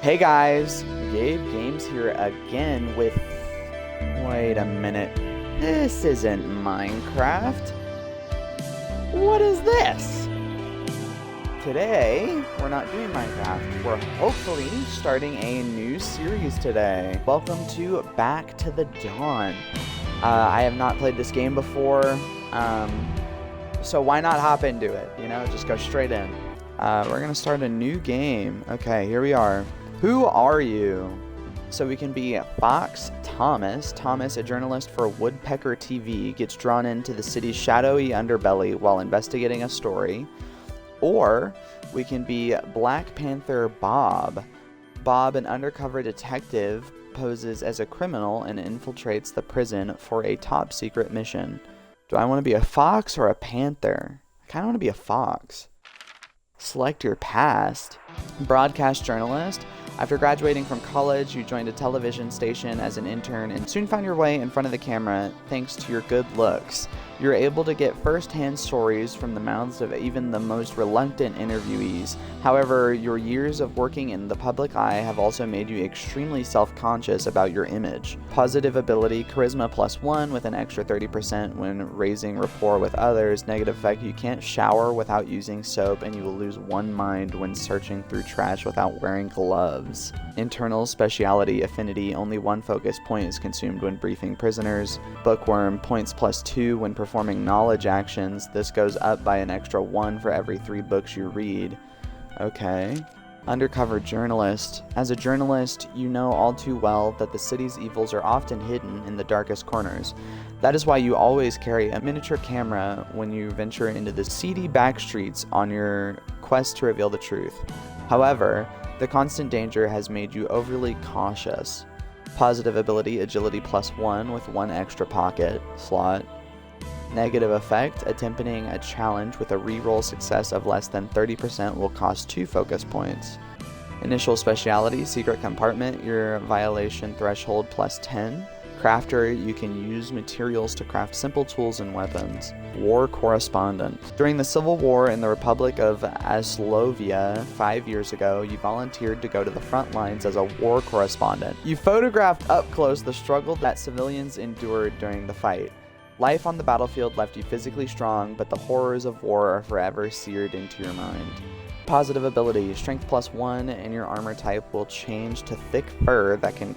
Hey guys, Gabe Games here again with... Wait a minute. This isn't Minecraft. What is this? Today, we're not doing Minecraft. We're hopefully starting a new series today. Welcome to Back to the Dawn. I have not played this game before, so why not hop into it? You know, just go straight in. We're gonna start a new game. Okay, here we are. Who are you? So we can be Fox Thomas. Thomas, a journalist for Woodpecker TV, gets drawn into the city's shadowy underbelly while investigating a story. Or we can be Black Panther Bob. Bob, an undercover detective, poses as a criminal and infiltrates the prison for a top secret mission. Do I want to be a fox or a panther? I kind of want to be a fox. Select your past. Broadcast journalist. After graduating from college, you joined a television station as an intern and soon found your way in front of the camera thanks to your good looks. You're able to get first-hand stories from the mouths of even the most reluctant interviewees. However, your years of working in the public eye have also made you extremely self-conscious about your image. Positive ability, charisma +1 with an extra 30% when raising rapport with others. Negative effect, you can't shower without using soap and you will lose one mind when searching through trash without wearing gloves. Internal speciality, affinity, only one focus point is consumed when briefing prisoners. Bookworm, points +2 when performing knowledge actions. This goes up by an extra 1 for every 3 books you read. Okay. Undercover journalist. As a journalist, you know all too well that the city's evils are often hidden in the darkest corners. That is why you always carry a miniature camera when you venture into the seedy back streets on your quest to reveal the truth. However, the constant danger has made you overly cautious. Positive ability, agility +1 with 1 extra pocket slot. Negative effect, attempting a challenge with a reroll success of less than 30% will cost 2 focus points. Initial speciality, secret compartment, your violation threshold +10. Crafter, you can use materials to craft simple tools and weapons. War correspondent. During the Civil War in the Republic of Aslovia 5 years ago, you volunteered to go to the front lines as a war correspondent. You photographed up close the struggle that civilians endured during the fight. Life on the battlefield left you physically strong, but the horrors of war are forever seared into your mind. Positive ability, strength +1, and your armor type will change to thick fur that can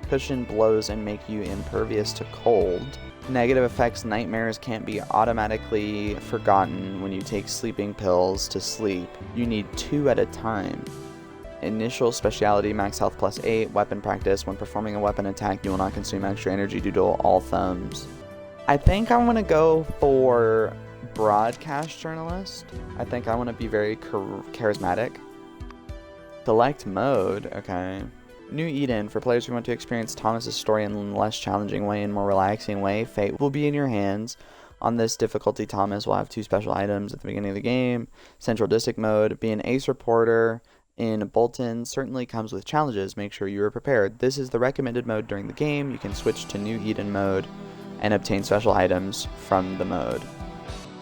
cushion blows and make you impervious to cold. Negative effects, nightmares can't be automatically forgotten when you take sleeping pills to sleep. You need 2 at a time. Initial speciality, max health +8, weapon practice. When performing a weapon attack, you will not consume extra energy due to all thumbs. I think I want to go for broadcast journalist. I think I want to be very charismatic. Select mode, okay. New Eden, for players who want to experience Thomas's story in a less challenging way and more relaxing way, fate will be in your hands. On this difficulty, Thomas will have 2 special items at the beginning of the game. Central District mode, be an ace reporter in Bolton certainly comes with challenges. Make sure you are prepared. This is the recommended mode during the game. You can switch to New Eden mode and obtain special items from the mode.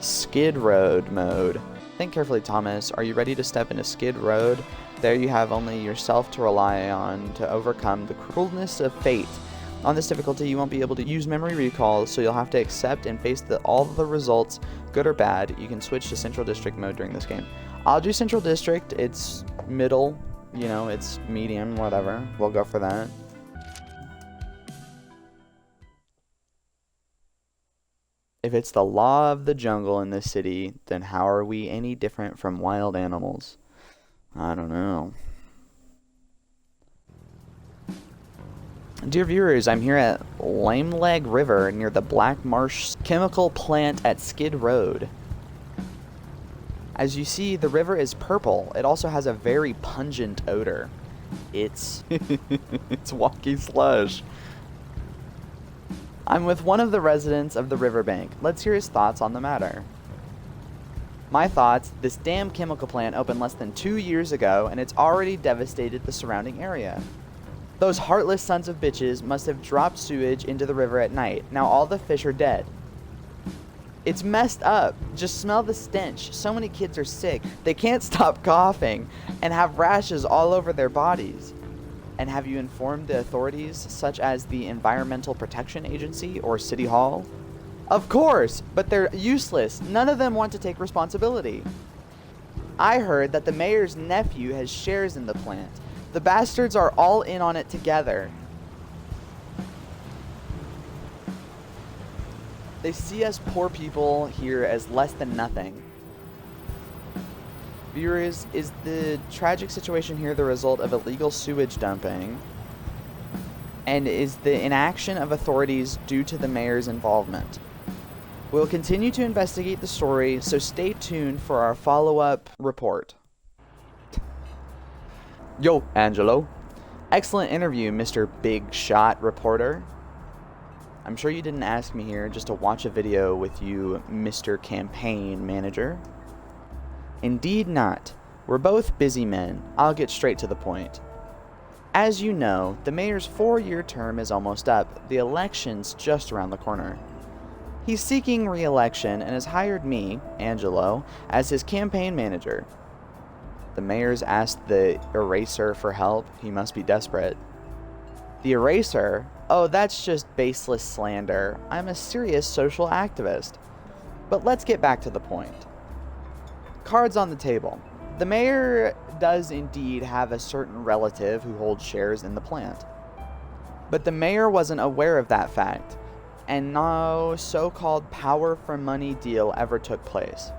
Skid Road mode. Think carefully, Thomas. Are you ready to step into Skid Road? There you have only yourself to rely on to overcome the cruelness of fate. On this difficulty, you won't be able to use memory recall, so you'll have to accept and face all the results, good or bad. You can switch to Central District mode during this game. I'll do Central District. It's middle, you know, it's medium, whatever. We'll go for that. If it's the law of the jungle in this city, then how are we any different from wild animals? I don't know. Dear viewers, I'm here at Lame Leg River near the Black Marsh chemical plant at Skid Road. As you see, the river is purple. It also has a very pungent odor. It's it's walkie slush. I'm with one of the residents of the riverbank. Let's hear his thoughts on the matter. My thoughts, this damn chemical plant opened less than 2 years ago and it's already devastated the surrounding area. Those heartless sons of bitches must have dropped sewage into the river at night. Now all the fish are dead. It's messed up. Just smell the stench. So many kids are sick. They can't stop coughing and have rashes all over their bodies. And have you informed the authorities, such as the Environmental Protection Agency or City Hall? Of course, but they're useless. None of them want to take responsibility. I heard that the mayor's nephew has shares in the plant. The bastards are all in on it together. They see us poor people here as less than nothing. Viewers, is the tragic situation here the result of illegal sewage dumping? And is the inaction of authorities due to the mayor's involvement? We'll continue to investigate the story, so stay tuned for our follow-up report. Yo, Angelo. Excellent interview, Mr. Big Shot Reporter. I'm sure you didn't ask me here just to watch a video with you, Mr. Campaign Manager. Indeed not. We're both busy men. I'll get straight to the point. As you know, the mayor's 4-year term is almost up. The election's just around the corner. He's seeking re-election and has hired me, Angelo, as his campaign manager. The mayor's asked the Eraser for help. He must be desperate. The Eraser? Oh, that's just baseless slander. I'm a serious social activist. But let's get back to the point. Cards on the table. The mayor does indeed have a certain relative who holds shares in the plant. But the mayor wasn't aware of that fact, and no so-called power for money deal ever took place.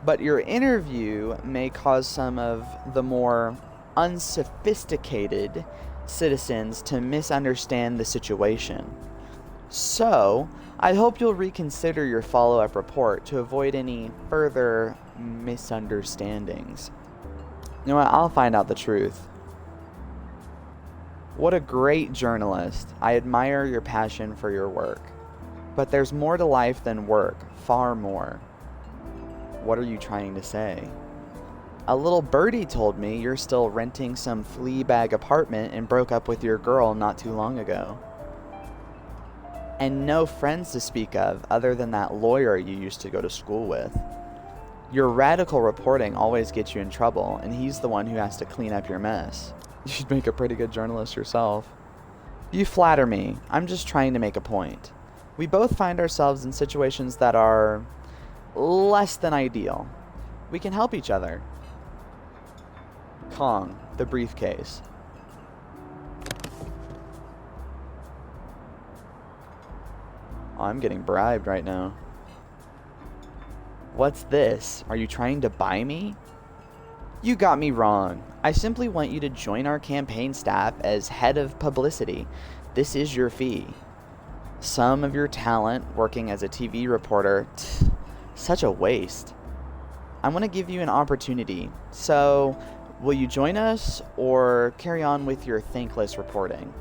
But your interview may cause some of the more unsophisticated citizens to misunderstand the situation. So, I hope you'll reconsider your follow-up report to avoid any further misunderstandings. You know what? I'll find out the truth. What a great journalist. I admire your passion for your work. But there's more to life than work, far more. What are you trying to say? A little birdie told me you're still renting some flea-bag apartment and broke up with your girl not too long ago. And no friends to speak of other than that lawyer you used to go to school with. Your radical reporting always gets you in trouble, and he's the one who has to clean up your mess. You'd make a pretty good journalist yourself. You flatter me. I'm just trying to make a point. We both find ourselves in situations that are less than ideal. We can help each other. Kong, the briefcase. Oh, I'm getting bribed right now. What's this? Are you trying to buy me? You got me wrong. I simply want you to join our campaign staff as head of publicity. This is your fee. Some of your talent working as a TV reporter, such a waste. I want to give you an opportunity. So, will you join us or carry on with your thankless reporting?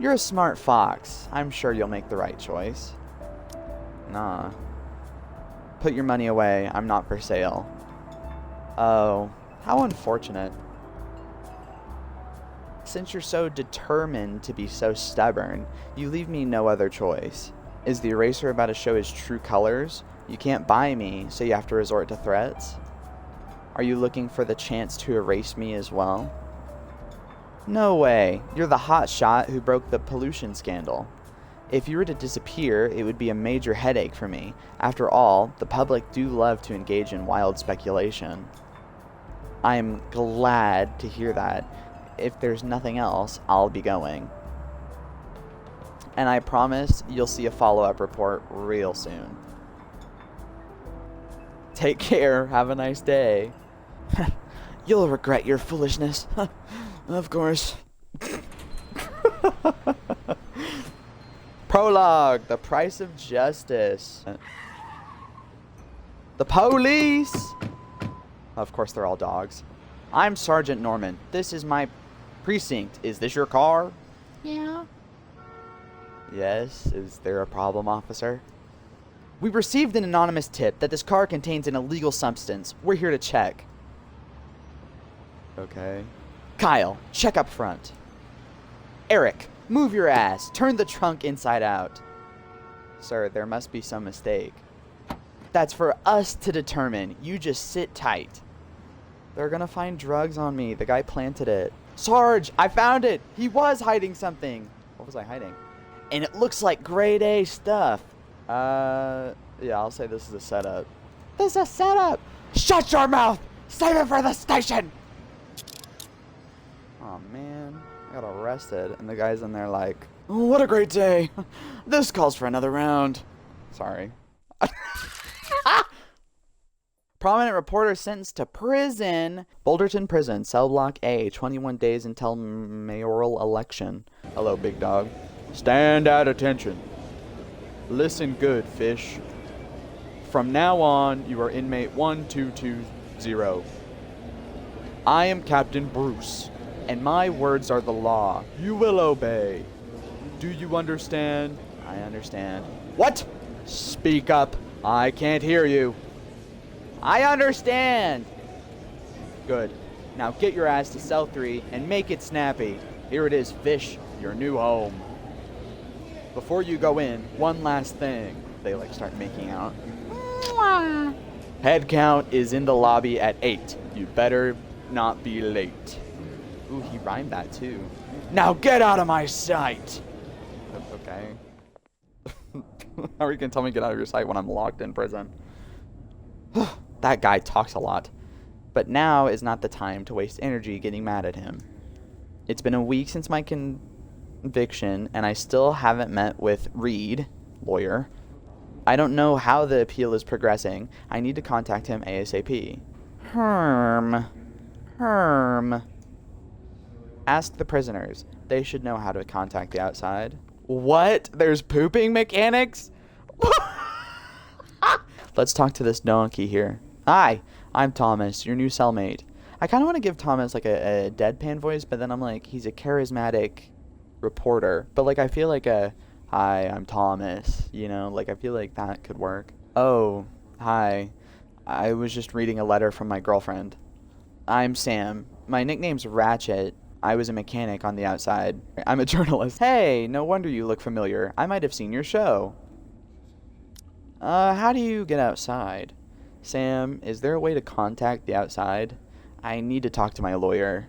You're a smart fox. I'm sure you'll make the right choice. Nah. Put your money away. I'm not for sale. Oh, how unfortunate. Since you're so determined to be so stubborn, you leave me no other choice. Is the eraser about to show his true colors? You can't buy me, so you have to resort to threats? Are you looking for the chance to erase me as well? No way. You're the hot shot who broke the pollution scandal. If you were to disappear, it would be a major headache for me. After all, the public do love to engage in wild speculation. I am glad to hear that. If there's nothing else, I'll be going. And I promise you'll see a follow-up report real soon. Take care. Have a nice day. You'll regret your foolishness. Of course. Prologue, the price of justice. The police! Of course, they're all dogs. I'm Sergeant Norman. This is my precinct. Is this your car? Yeah. Yes, is there a problem, officer? We received an anonymous tip that this car contains an illegal substance. We're here to check. Okay. Kyle, check up front. Eric, move your ass. Turn the trunk inside out. Sir, there must be some mistake. That's for us to determine. You just sit tight. They're gonna find drugs on me. The guy planted it. Sarge, I found it. He was hiding something. What was I hiding? And it looks like grade A stuff. Yeah, I'll say this is a setup. This is a setup. Shut your mouth. Save it for the station. Oh, man. I got arrested. And the guy's in there like, oh, what a great day. This calls for another round. Sorry. Prominent reporter sentenced to prison. Boulderton Prison, cell block A, 21 days until mayoral election. Hello, big dog. Stand at attention. Listen good, fish. From now on, you are inmate 1220. I am Captain Bruce, and my words are the law. You will obey. Do you understand? I understand. What? Speak up. I can't hear you. I understand. Good. Now get your ass to cell 3 and make it snappy. Here it is, fish, your new home. Before you go in, one last thing. They like start making out. Head count is in the lobby at 8. You better not be late. Ooh, he rhymed that too. Now get out of my sight. Okay. How are you gonna tell me to get out of your sight when I'm locked in prison? That guy talks a lot. But now is not the time to waste energy getting mad at him. It's been a week since my conviction, and I still haven't met with Reed, lawyer. I don't know how the appeal is progressing. I need to contact him ASAP. Herm. Ask the prisoners. They should know how to contact the outside. What? There's pooping mechanics? Let's talk to this donkey here. Hi, I'm Thomas, your new cellmate. I kind of want to give Thomas like a deadpan voice, but then I'm like, he's a charismatic reporter. But like, I feel like hi, I'm Thomas, you know, like I feel like that could work. Oh, hi. I was just reading a letter from my girlfriend. I'm Sam. My nickname's Ratchet. I was a mechanic on the outside. I'm a journalist. Hey, no wonder you look familiar. I might have seen your show. How do you get outside? Sam, is there a way to contact the outside? I need to talk to my lawyer.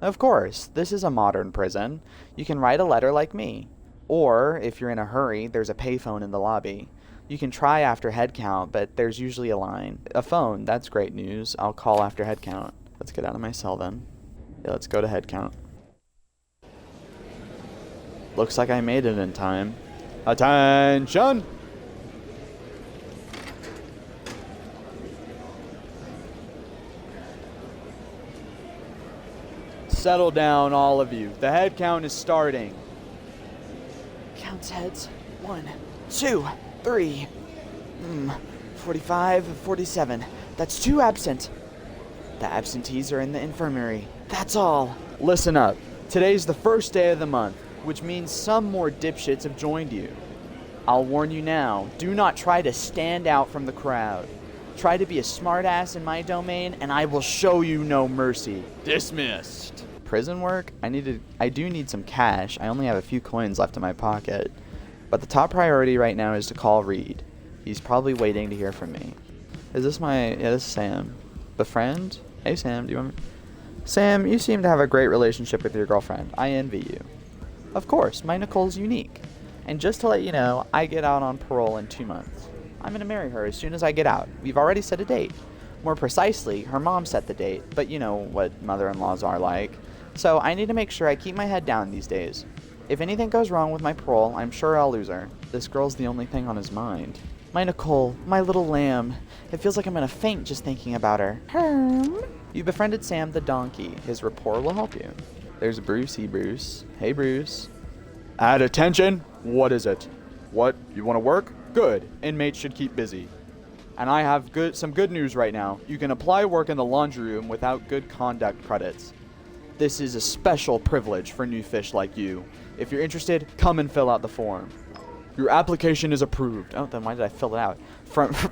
Of course, this is a modern prison. You can write a letter like me. Or, if you're in a hurry, there's a payphone in the lobby. You can try after head count, but there's usually a line. A phone, that's great news. I'll call after head count. Let's get out of my cell then. Yeah, let's go to head count. Looks like I made it in time. Attention! Settle down, all of you. The head count is starting. Counts heads. 1, 2, 3. 45, 47. That's 2 absent. The absentees are in the infirmary. That's all. Listen up. Today's the first day of the month, which means some more dipshits have joined you. I'll warn you now, do not try to stand out from the crowd. Try to be a smartass in my domain, and I will show you no mercy. Dismissed. Prison work? I do need some cash. I only have a few coins left in my pocket. But the top priority right now is to call Reed. He's probably waiting to hear from me. Is this yeah, this is Sam. Befriend? Hey Sam, do you want me? Sam, you seem to have a great relationship with your girlfriend. I envy you. Of course, my Nicole's unique. And just to let you know, I get out on parole in 2 months. I'm gonna marry her as soon as I get out. We've already set a date. More precisely, her mom set the date, but you know what mother-in-laws are like. So I need to make sure I keep my head down these days. If anything goes wrong with my parole, I'm sure I'll lose her. This girl's the only thing on his mind. My Nicole, my little lamb. It feels like I'm gonna faint just thinking about her. You befriended Sam the donkey. His rapport will help you. There's Brucey Bruce. Hey Bruce. At attention! What is it? What? You want to work? Good. Inmates should keep busy. And I have some good news right now. You can apply work in the laundry room without good conduct credits. This is a special privilege for new fish like you. If you're interested, come and fill out the form. Your application is approved. Oh, then why did I fill it out?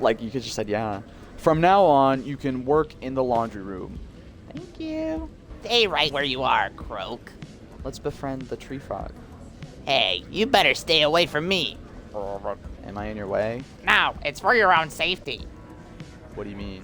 Like, you could just said, yeah. From now on, you can work in the laundry room. Thank you. Stay right where you are, Croak. Let's befriend the tree frog. Hey, you better stay away from me. Am I in your way? No, it's for your own safety. What do you mean?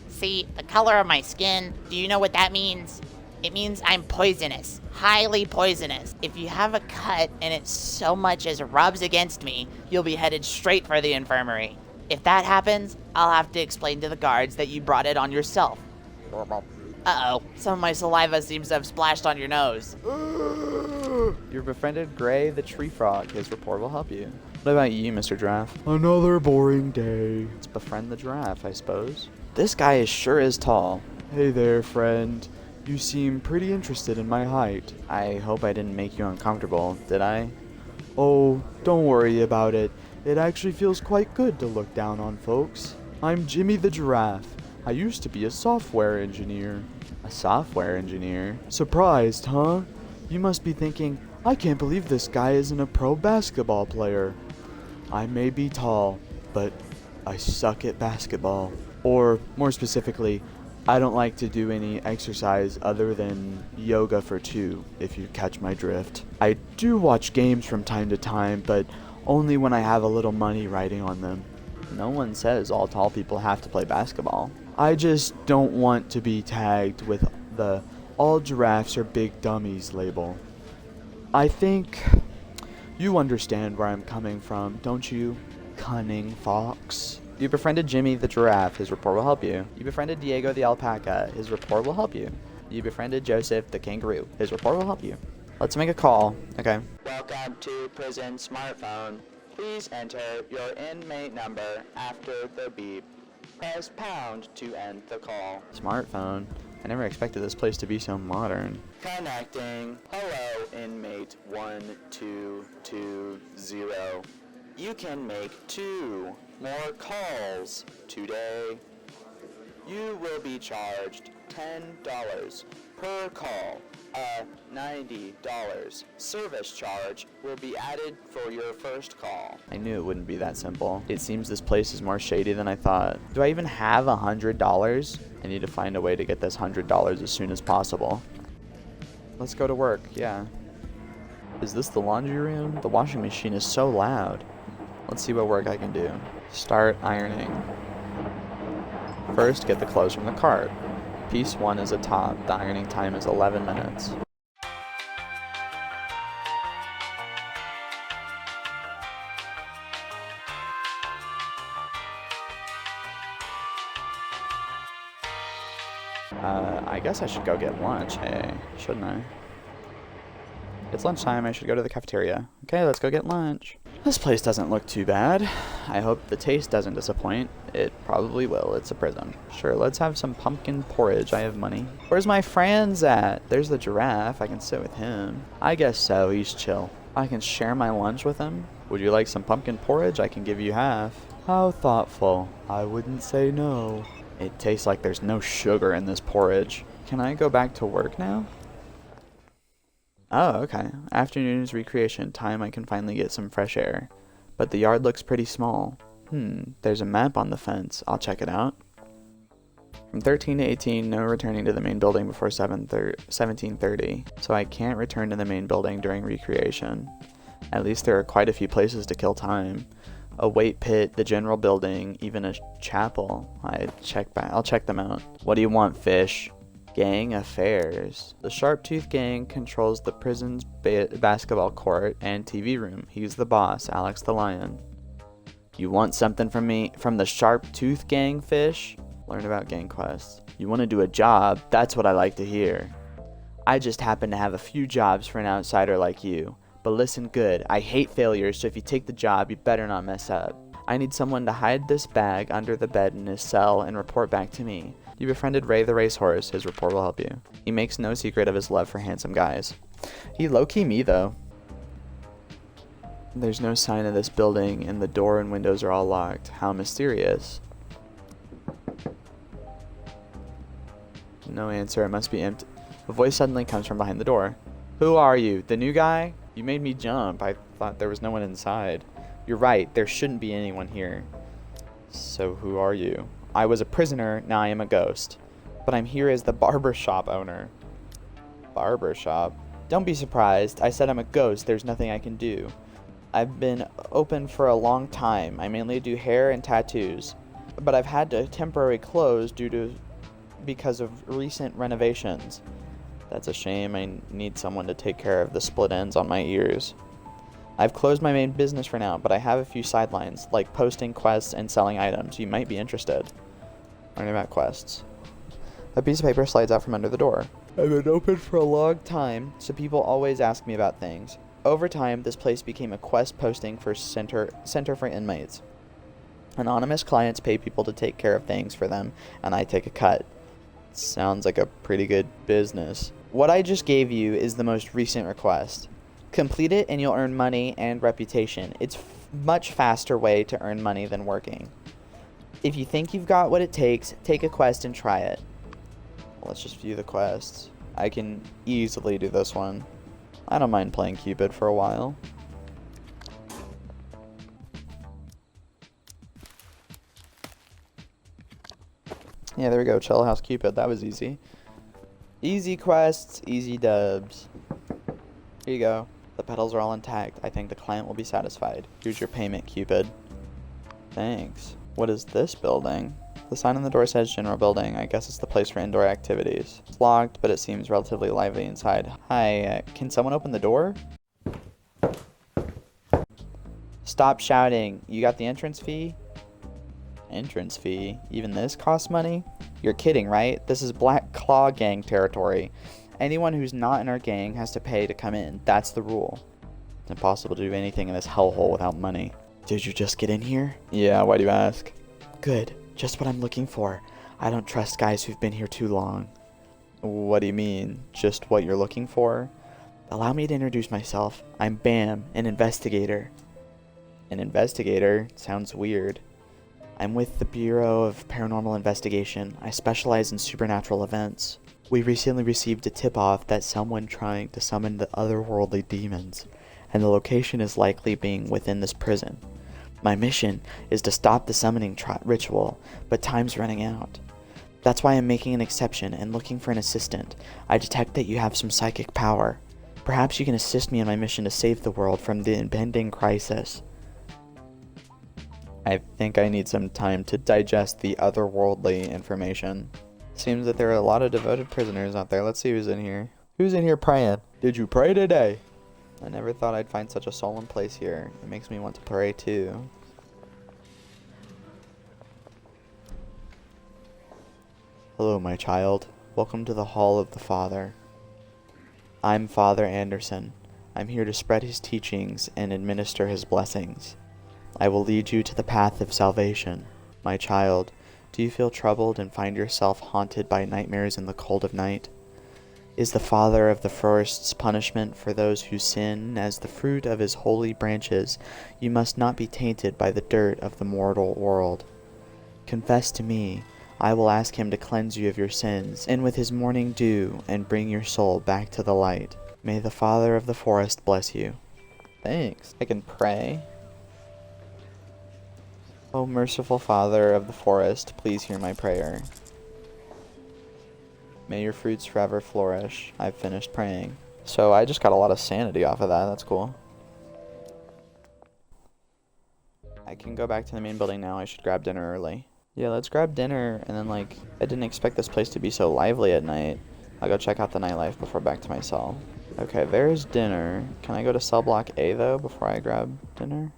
See, the color of my skin, do you know what that means? It means I'm poisonous, highly poisonous. If you have a cut and it so much as rubs against me, you'll be headed straight for the infirmary. If that happens, I'll have to explain to the guards that you brought it on yourself. Uh-oh, some of my saliva seems to have splashed on your nose. You've befriended Gray the tree frog. His report will help you. What about you, Mr. Giraffe? Another boring day. Let's befriend the giraffe, I suppose. This guy is sure is tall. Hey there, friend. You seem pretty interested in my height. I hope I didn't make you uncomfortable, did I? Oh, don't worry about it. It actually feels quite good to look down on folks. I'm Jimmy the Giraffe. I used to be a software engineer. A software engineer? Surprised, huh? You must be thinking, I can't believe this guy isn't a pro basketball player. I may be tall, but I suck at basketball. Or, more specifically, I don't like to do any exercise other than yoga for two, if you catch my drift. I do watch games from time to time, but only when I have a little money riding on them. No one says all tall people have to play basketball. I just don't want to be tagged with the all giraffes are big dummies label. I think you understand where I'm coming from, don't you, cunning fox? You befriended Jimmy the giraffe. His report will help you. You befriended Diego the alpaca. His report will help you. You befriended Joseph the kangaroo. His report will help you. Let's make a call. Okay. Welcome to prison smartphone. Please enter your inmate number after the beep. Press pound to end the call. Smartphone? I never expected this place to be so modern. Connecting. Hello, inmate 1220. You can make 2 more calls today. You will be charged $10 per call. A $90 service charge will be added for your first call. I knew it wouldn't be that simple. It seems this place is more shady than I thought. Do I even have $100? I need to find a way to get this $100 as soon as possible. Let's go to work, yeah. Is this the laundry room? The washing machine is so loud. Let's see what work I can do. Start ironing. First, get the clothes from the cart. Piece 1 is a top. The ironing time is 11 minutes. I guess I should go get lunch, hey, shouldn't I? It's lunchtime, I should go to the cafeteria. Okay, let's go get lunch. This place doesn't look too bad. I hope the taste doesn't disappoint. It probably will, it's a prison. Sure, let's have some pumpkin porridge, I have money. Where's my Franz at? There's the giraffe, I can sit with him. I guess so, he's chill. I can share my lunch with him? Would you like some pumpkin porridge? I can give you half. How thoughtful. I wouldn't say no. It tastes like there's no sugar in this porridge. Can I go back to work now? Oh, okay. Afternoon is recreation time. I can finally get some fresh air. But the yard looks pretty small. There's a map on the fence. I'll check it out. From 13 to 18, no returning to the main building before 17:30. So I can't return to the main building during recreation. At least there are quite a few places to kill time. A weight pit, the general building, even a chapel. I'll check them out. What do you want, fish? Gang affairs. The Sharp-Tooth Gang controls the prison's basketball court and TV room. He's the boss, Alex the Lion. You want something from me from the Sharp-Tooth Gang, fish? Learn about gang quests. You want to do a job? That's what I like to hear. I just happen to have a few jobs for an outsider like you. But listen good, I hate failures, so if you take the job, you better not mess up. I need someone to hide this bag under the bed in his cell and report back to me. You befriended Ray the racehorse. His report will help you. He makes no secret of his love for handsome guys. He low-key me, though. There's no sign of this building, and the door and windows are all locked. How mysterious. No answer. It must be empty. A voice suddenly comes from behind the door. Who are you? The new guy? You made me jump. I thought there was no one inside. You're right. There shouldn't be anyone here. So who are you? I was a prisoner. Now I am a ghost. But I'm here as the barber shop owner. Barber shop? Don't be surprised. I said I'm a ghost. There's nothing I can do. I've been open for a long time. I mainly do hair and tattoos, but I've had to temporarily close because of recent renovations. That's a shame. I need someone to take care of the split ends on my ears. I've closed my main business for now, but I have a few sidelines, like posting quests and selling items. You might be interested. Learning about quests. A piece of paper slides out from under the door. I've been open for a long time, so people always ask me about things. Over time, this place became a quest posting for center for inmates. Anonymous clients pay people to take care of things for them, and I take a cut. Sounds like a pretty good business. What I just gave you is the most recent request. Complete it and you'll earn money and reputation. It's much faster way to earn money than working. If you think you've got what it takes, take a quest and try it. Let's just view the quests. I can easily do this one. I don't mind playing Cupid for a while. Yeah, there we go. Chill House Cupid. That was easy. Easy quests, easy dubs. Here you go. The petals are all intact. I think the client will be satisfied. Here's your payment, Cupid. Thanks. What is this building? The sign on the door says general building. I guess it's the place for indoor activities. It's locked, but it seems relatively lively inside. Hi, can someone open the door? Stop shouting. You got the entrance fee? Entrance fee? Even this costs money? You're kidding, right? This is Black Claw Gang territory. Anyone who's not in our gang has to pay to come in. That's the rule. It's impossible to do anything in this hellhole without money. Did you just get in here? Yeah, why do you ask? Good. Just what I'm looking for. I don't trust guys who've been here too long. What do you mean? Just what you're looking for? Allow me to introduce myself. I'm Bam, an investigator. An investigator? Sounds weird. I'm with the Bureau of Paranormal Investigation. I specialize in supernatural events. We recently received a tip-off that someone trying to summon the otherworldly demons, and the location is likely being within this prison. My mission is to stop the summoning ritual, but time's running out. That's why I'm making an exception and looking for an assistant. I detect that you have some psychic power. Perhaps you can assist me in my mission to save the world from the impending crisis. I think I need some time to digest the otherworldly information. Seems that there are a lot of devoted prisoners out there. Let's see who's in here. Who's in here praying? Did you pray today? I never thought I'd find such a solemn place here. It makes me want to pray too. Hello, my child. Welcome to the Hall of the Father. I'm Father Anderson. I'm here to spread his teachings and administer his blessings. I will lead you to the path of salvation. My child, do you feel troubled and find yourself haunted by nightmares in the cold of night? Is the Father of the Forest's punishment for those who sin as the fruit of his holy branches? You must not be tainted by the dirt of the mortal world. Confess to me. I will ask him to cleanse you of your sins, and with his morning dew, and bring your soul back to the light. May the Father of the Forest bless you. Thanks. I can pray. O merciful Father of the Forest, please hear my prayer. May your fruits forever flourish. I've finished praying. So I just got a lot of sanity off of that. That's cool. I can go back to the main building now. I should grab dinner early. Yeah, let's grab dinner, and then, I didn't expect this place to be so lively at night. I'll go check out the nightlife before back to my cell. Okay, there's dinner. Can I go to cell block A, though, before I grab dinner?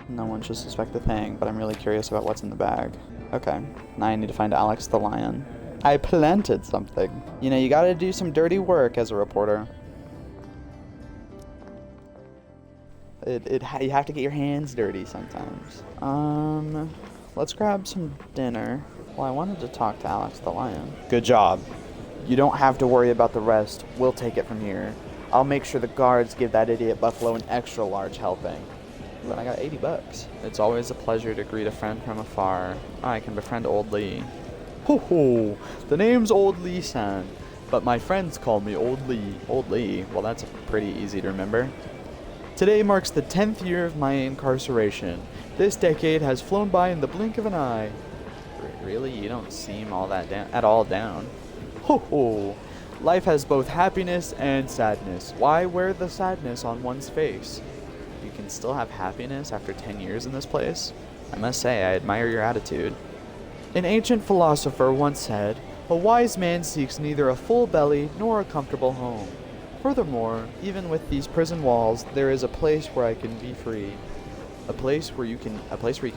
No one should suspect a thing, but I'm really curious about what's in the bag. Okay, now I need to find Alex the lion. I planted something. You know, you gotta do some dirty work as a reporter. You have to get your hands dirty sometimes. Let's grab some dinner. Well, I wanted to talk to Alex the lion. Good job. You don't have to worry about the rest. We'll take it from here. I'll make sure the guards give that idiot Buffalo an extra large helping. Then I got $80. It's always a pleasure to greet a friend from afar. I can befriend Old Lee. Ho ho! The name's Old Lee-san, but my friends call me Old Lee. Old Lee, well, that's pretty easy to remember. Today marks the 10th year of my incarceration. This decade has flown by in the blink of an eye. Really? You don't seem all that down at all down. Ho ho! Life has both happiness and sadness. Why wear the sadness on one's face? You can still have happiness after 10 years in this place? I must say, I admire your attitude. An ancient philosopher once said, "A wise man seeks neither a full belly nor a comfortable home." Furthermore, even with these prison walls, there is a place where I can be free. A place where you can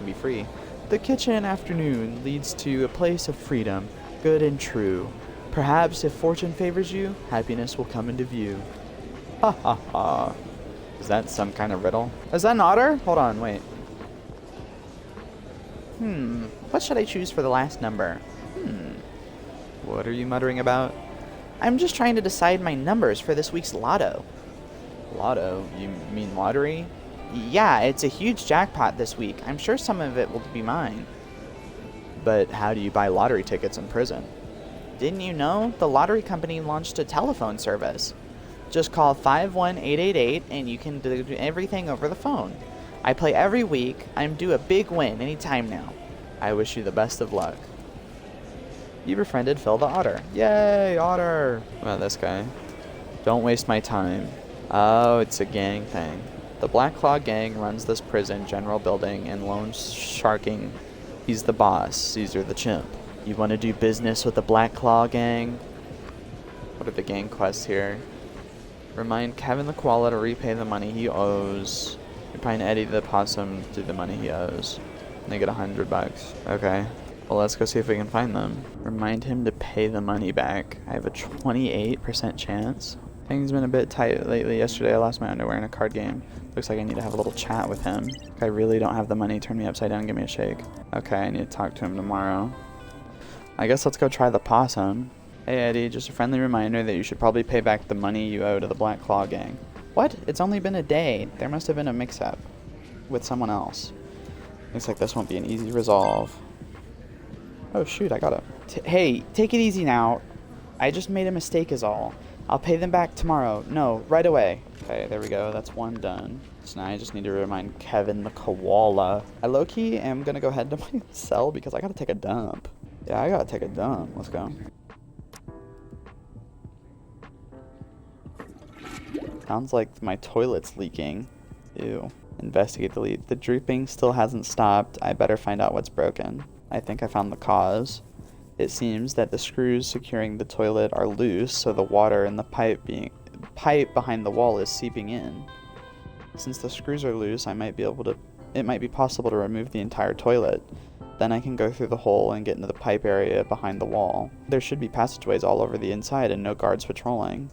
be free. The kitchen afternoon leads to a place of freedom, good and true. Perhaps if fortune favors you, happiness will come into view. Ha ha ha. Is that some kind of riddle? Is that an otter? Hold on, wait. What should I choose for the last number? What are you muttering about? I'm just trying to decide my numbers for this week's lotto. Lotto? You mean lottery? Yeah, it's a huge jackpot this week. I'm sure some of it will be mine. But how do you buy lottery tickets in prison? Didn't you know? The lottery company launched a telephone service. Just call 51888 and you can do everything over the phone. I play every week. I'm due a big win anytime now. I wish you the best of luck. You befriended Phil the Otter. Yay, Otter! What about this guy? Don't waste my time. Oh, it's a gang thing. The Black Claw gang runs this prison general building and loan sharking. He's the boss, Caesar the chimp. You want to do business with the Black Claw gang? What are the gang quests here? Remind Kevin the Koala to repay the money he owes. Find Eddie the Possum to the money he owes. And they get $100. Okay. Well, let's go see if we can find them. Remind him to pay the money back. I have a 28% chance. Things been a bit tight lately. Yesterday I lost my underwear in a card game. Looks like I need to have a little chat with him. If I really don't have the money, turn me upside down and give me a shake. Okay, I need to talk to him tomorrow. I guess let's go try the possum. Hey Eddie, just a friendly reminder that you should probably pay back the money you owe to the Black Claw gang. What? It's only been a day. There must have been a mix-up with someone else. Looks like this won't be an easy resolve. Oh shoot, I got it. Hey, take it easy now. I just made a mistake is all. I'll pay them back tomorrow. No, right away. Okay, there we go. That's one done. So now I just need to remind Kevin the Koala. I low-key am gonna go head to my cell because I gotta take a dump. Yeah, I gotta take a dump. Let's go. Sounds like my toilet's leaking. Ew. Investigate the leak. The dripping still hasn't stopped. I better find out what's broken. I think I found the cause. It seems that the screws securing the toilet are loose, so the water in the pipe behind the wall is seeping in. Since the screws are loose, it might be possible to remove the entire toilet. Then I can go through the hole and get into the pipe area behind the wall. There should be passageways all over the inside and no guards patrolling.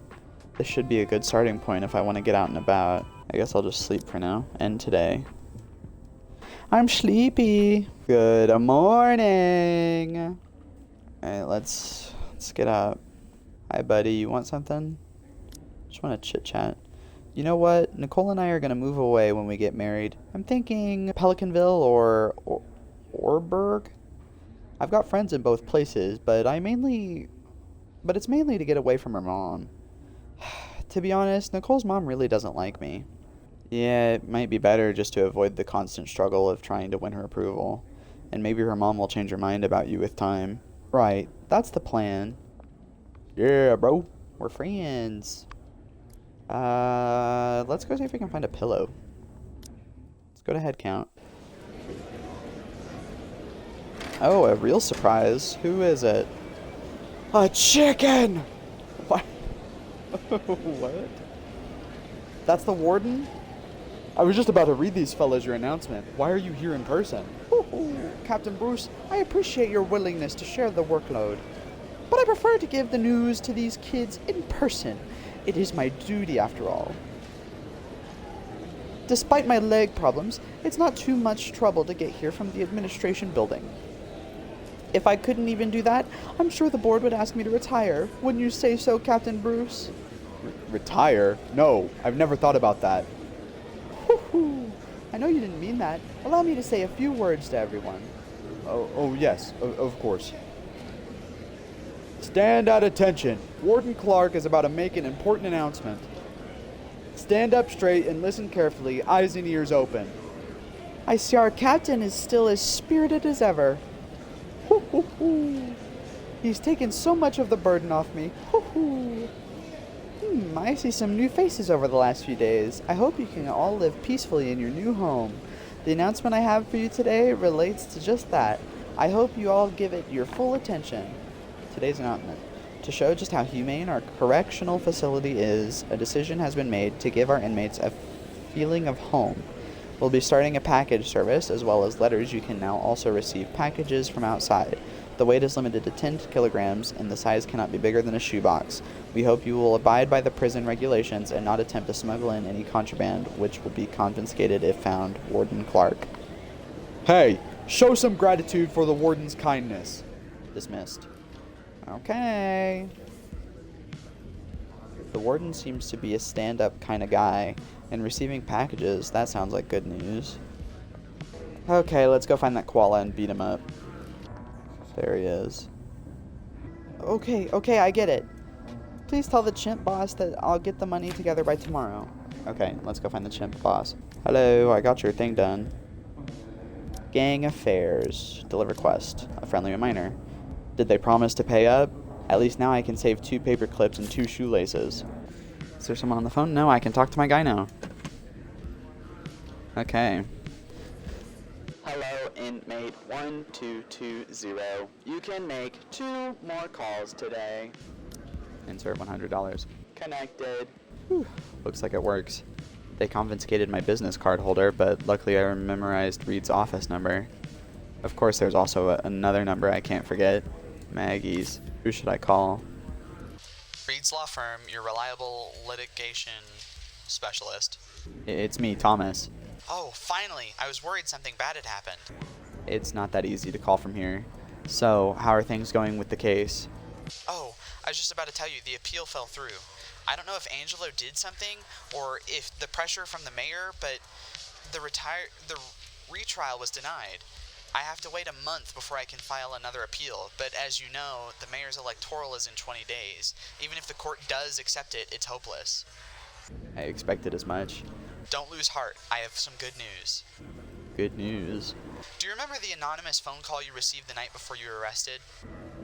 This should be a good starting point if I want to get out and about. I guess I'll just sleep for now. End today. I'm sleepy. Good morning. Alright, let's get up. Hi, buddy. You want something? Just want to chit-chat. You know what? Nicole and I are going to move away when we get married. I'm thinking Pelicanville or Orberg. I've got friends in both places, but it's mainly to get away from her mom. To be honest, Nicole's mom really doesn't like me. Yeah, it might be better just to avoid the constant struggle of trying to win her approval. And maybe her mom will change her mind about you with time. Right, that's the plan. Yeah, bro. We're friends. Let's go see if we can find a pillow. Let's go to head count. Oh, a real surprise. Who is it? A chicken! What? What? That's the warden? I was just about to read these fellas your announcement. Why are you here in person? Captain Bruce, I appreciate your willingness to share the workload, but I prefer to give the news to these kids in person. It is my duty after all. Despite my leg problems, it's not too much trouble to get here from the administration building. If I couldn't even do that, I'm sure the board would ask me to retire. Wouldn't you say so, Captain Bruce? Retire? No, I've never thought about that. I know you didn't mean that. Allow me to say a few words to everyone. Oh yes, of course. Stand at attention. Warden Clark is about to make an important announcement. Stand up straight and listen carefully, eyes and ears open. I see our captain is still as spirited as ever. He's taken so much of the burden off me. Hoo-hoo. I see some new faces over the last few days. I hope you can all live peacefully in your new home. The announcement I have for you today relates to just that. I hope you all give it your full attention. Today's announcement. To show just how humane our correctional facility is, a decision has been made to give our inmates a feeling of home. We'll be starting a package service, as well as letters. You can now also receive packages from outside. The weight is limited to 10 kilograms, and the size cannot be bigger than a shoebox. We hope you will abide by the prison regulations and not attempt to smuggle in any contraband, which will be confiscated if found. Warden Clark. Hey, show some gratitude for the warden's kindness. Dismissed. Okay. The warden seems to be a stand-up kind of guy, and receiving packages, that sounds like good news. Okay, let's go find that koala and beat him up. There he is. Okay, I get it. Please tell the chimp boss that I'll get the money together by tomorrow. Okay, let's go find the chimp boss. Hello, I got your thing done. Gang affairs. Deliver quest. A friendly reminder. Did they promise to pay up? At least now I can save 2 paper clips and 2 shoelaces. Is there someone on the phone? No, I can talk to my guy now. Okay. Hello, inmate 1220. You can make 2 more calls today. Insert $100. Connected. Whew. Looks like it works. They confiscated my business card holder, but luckily I memorized Reed's office number. Of course, there's also another number I can't forget. Maggie's. Who should I call? Reed's Law Firm, your reliable litigation specialist. It's me, Thomas. Oh, finally. I was worried something bad had happened. It's not that easy to call from here. So, how are things going with the case? Oh, I was just about to tell you, the appeal fell through. I don't know if Angelo did something, or if the pressure from the mayor, but the retrial was denied. I have to wait a month before I can file another appeal, but as you know, the mayor's electoral is in 20 days. Even if the court does accept it, it's hopeless. I expected as much. Don't lose heart. I have some good news. Good news. Do you remember the anonymous phone call you received the night before you were arrested?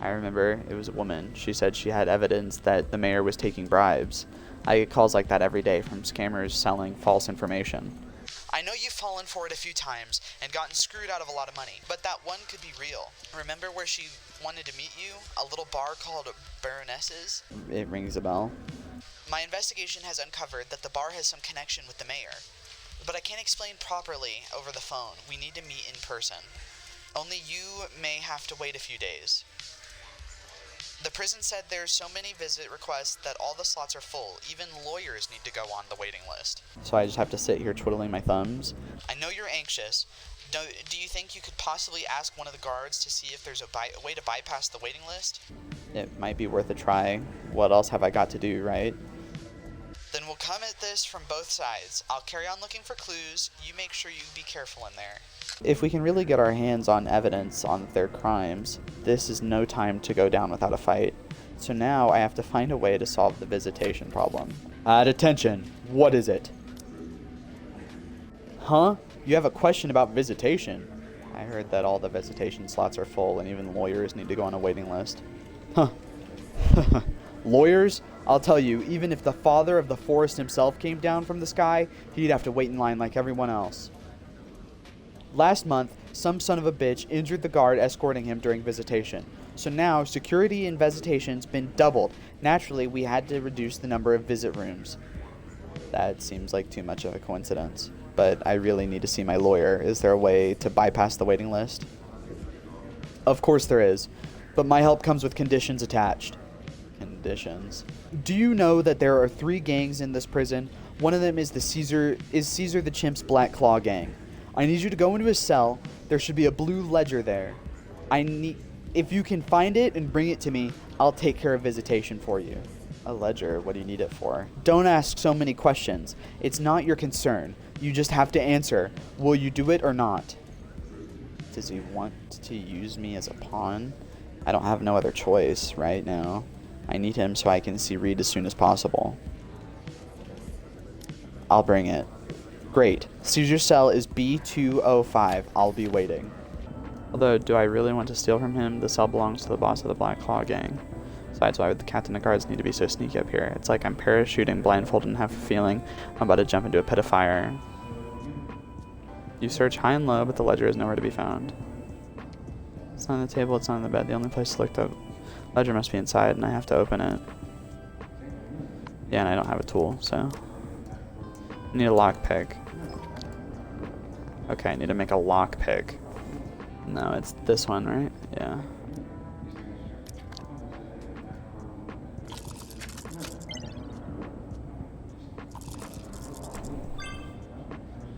I remember. It was a woman. She said she had evidence that the mayor was taking bribes. I get calls like that every day from scammers selling false information. I know you've fallen for it a few times and gotten screwed out of a lot of money, but that one could be real. Remember where she wanted to meet you? A little bar called Baroness's? It rings a bell. My investigation has uncovered that the bar has some connection with the mayor, but I can't explain properly over the phone. We need to meet in person. Only you may have to wait a few days. The prison said there's so many visit requests that all the slots are full. Even lawyers need to go on the waiting list. So I just have to sit here twiddling my thumbs? I know you're anxious. Do you think you could possibly ask one of the guards to see if there's a way to bypass the waiting list? It might be worth a try. What else have I got to do, right? Then we'll come at this from both sides. I'll carry on looking for clues. You make sure you be careful in there. If we can really get our hands on evidence on their crimes, this is no time to go down without a fight. So now I have to find a way to solve the visitation problem. Attention, what is it? Huh? You have a question about visitation? I heard that all the visitation slots are full and even lawyers need to go on a waiting list. Huh. Lawyers? I'll tell you, even if the father of the forest himself came down from the sky, he'd have to wait in line like everyone else. Last month, some son of a bitch injured the guard escorting him during visitation. So now, security in visitation's been doubled. Naturally, we had to reduce the number of visit rooms. That seems like too much of a coincidence. But I really need to see my lawyer. Is there a way to bypass the waiting list? Of course there is. But my help comes with conditions attached. Conditions. Do you know that there are 3 gangs in this prison? One of them is Caesar the Chimp's Black Claw gang. I need you to go into his cell. There should be a blue ledger there. If you can find it and bring it to me, I'll take care of visitation for you. A ledger? What do you need it for? Don't ask so many questions. It's not your concern. You just have to answer. Will you do it or not? Does he want to use me as a pawn? I don't have no other choice right now. I need him so I can see Reed as soon as possible. I'll bring it. Great. Caesar's cell is B205. I'll be waiting. Although, do I really want to steal from him? The cell belongs to the boss of the Black Claw gang. Besides, why would the captain of guards need to be so sneaky up here? It's like I'm parachuting blindfolded and have a feeling I'm about to jump into a pit of fire. You search high and low, but the ledger is nowhere to be found. It's not on the table, it's not on the bed. The only place to look, the ledger must be inside, and I have to open it. Yeah, and I don't have a tool, so... I need a lockpick. Okay, I need to make a lockpick. No, it's this one, right? Yeah.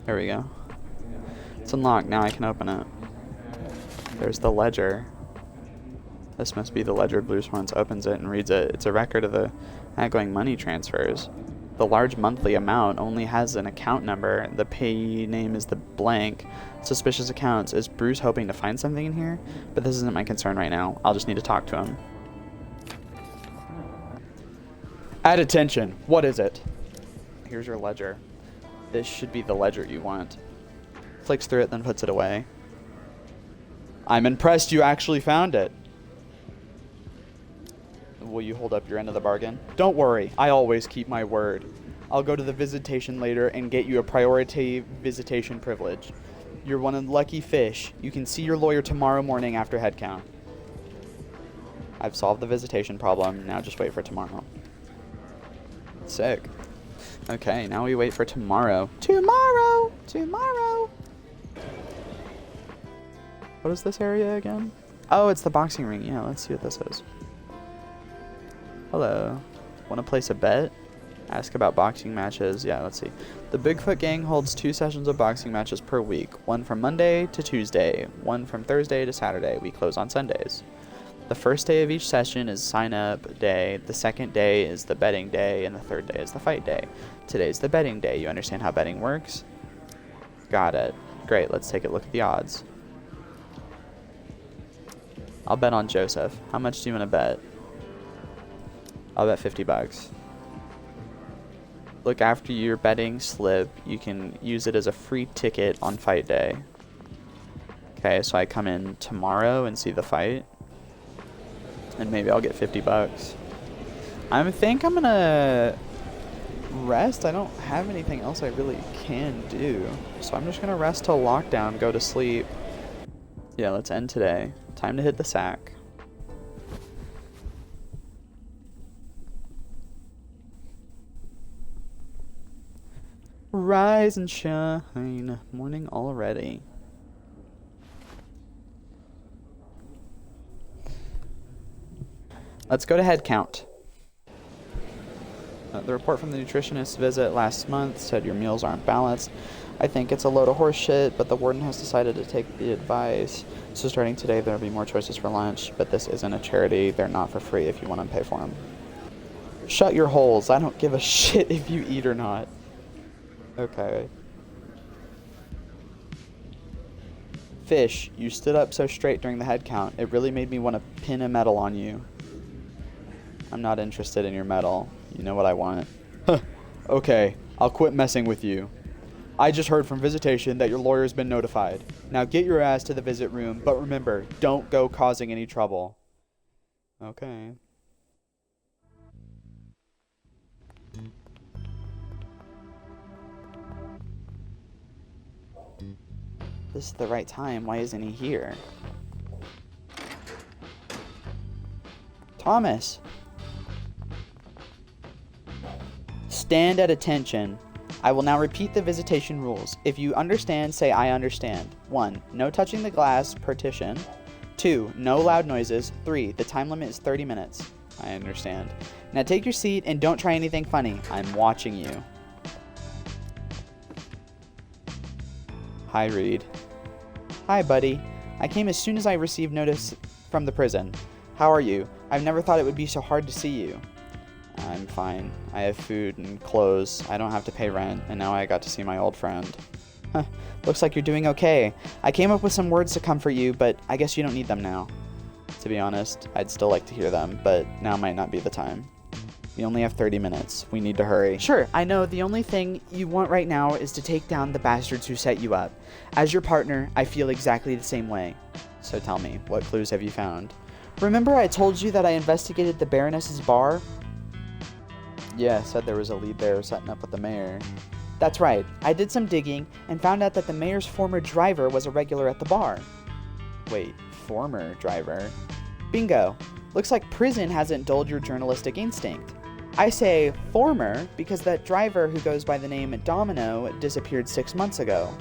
There we go. It's unlocked. Now I can open it. There's the ledger. This must be the ledger Bruce once opens it and reads it. It's a record of the outgoing money transfers. The large monthly amount only has an account number. The payee name is the blank. Suspicious accounts. Is Bruce hoping to find something in here? But this isn't my concern right now. I'll just need to talk to him. At attention. What is it? Here's your ledger. This should be the ledger you want. Flicks through it, then puts it away. I'm impressed you actually found it. Will you hold up your end of the bargain? Don't worry, I always keep my word. I'll go to the visitation later and get you a priority visitation privilege. You're one of the lucky fish. You can see your lawyer tomorrow morning after head count. I've solved the visitation problem. Now just wait for tomorrow. Sick. Okay, now we wait for tomorrow. Tomorrow! Tomorrow! What is this area again? Oh, it's the boxing ring. Yeah, let's see what this is. Hello. Want to place a bet? Ask about boxing matches. Yeah, let's see. The Bigfoot Gang holds 2 sessions of boxing matches per week. One from Monday to Tuesday. One from Thursday to Saturday. We close on Sundays. The first day of each session is sign-up day. The second day is the betting day. And the third day is the fight day. Today's the betting day. You understand how betting works? Got it. Great, let's take a look at the odds. I'll bet on Joseph. How much do you want to bet? I'll bet $50. Look after your betting slip. You can use it as a free ticket on fight day. Okay, so I come in tomorrow and see the fight. And maybe I'll get $50. I think I'm gonna rest. I don't have anything else I really can do. So I'm just gonna rest till lockdown, go to sleep. Yeah, let's end today. Time to hit the sack. Rise and shine. Morning already. Let's go to head count. The report from the nutritionist's visit last month said your meals aren't balanced. I think it's a load of horse shit, but the warden has decided to take the advice. So starting today, there'll be more choices for lunch, but this isn't a charity. They're not for free if you want to pay for them. Shut your holes. I don't give a shit if you eat or not. Okay. Fish, you stood up so straight during the head count. It really made me want to pin a medal on you. I'm not interested in your medal. You know what I want. Okay, I'll quit messing with you. I just heard from visitation that your lawyer's been notified. Now get your ass to the visit room, but remember, don't go causing any trouble. Okay. This is the right time. Why isn't he here? Thomas! Stand at attention. I will now repeat the visitation rules. If you understand, say I understand. 1. No touching the glass partition. 2. No loud noises. 3. The time limit is 30 minutes. I understand. Now take your seat and don't try anything funny. I'm watching you. Hi, Reed. Hi, buddy. I came as soon as I received notice from the prison. How are you? I've never thought it would be so hard to see you. I'm fine. I have food and clothes. I don't have to pay rent, and now I got to see my old friend. Huh. Looks like you're doing okay. I came up with some words to comfort you, but I guess you don't need them now. To be honest, I'd still like to hear them, but now might not be the time. We only have 30 minutes. We need to hurry. Sure, I know the only thing you want right now is to take down the bastards who set you up. As your partner, I feel exactly the same way. So tell me, what clues have you found? Remember I told you that I investigated the Baroness's bar? Yeah, said there was a lead there setting up with the mayor. That's right. I did some digging and found out that the mayor's former driver was a regular at the bar. Wait, former driver? Bingo. Looks like prison hasn't dulled your journalistic instinct. I say former because that driver who goes by the name Domino disappeared 6 months ago.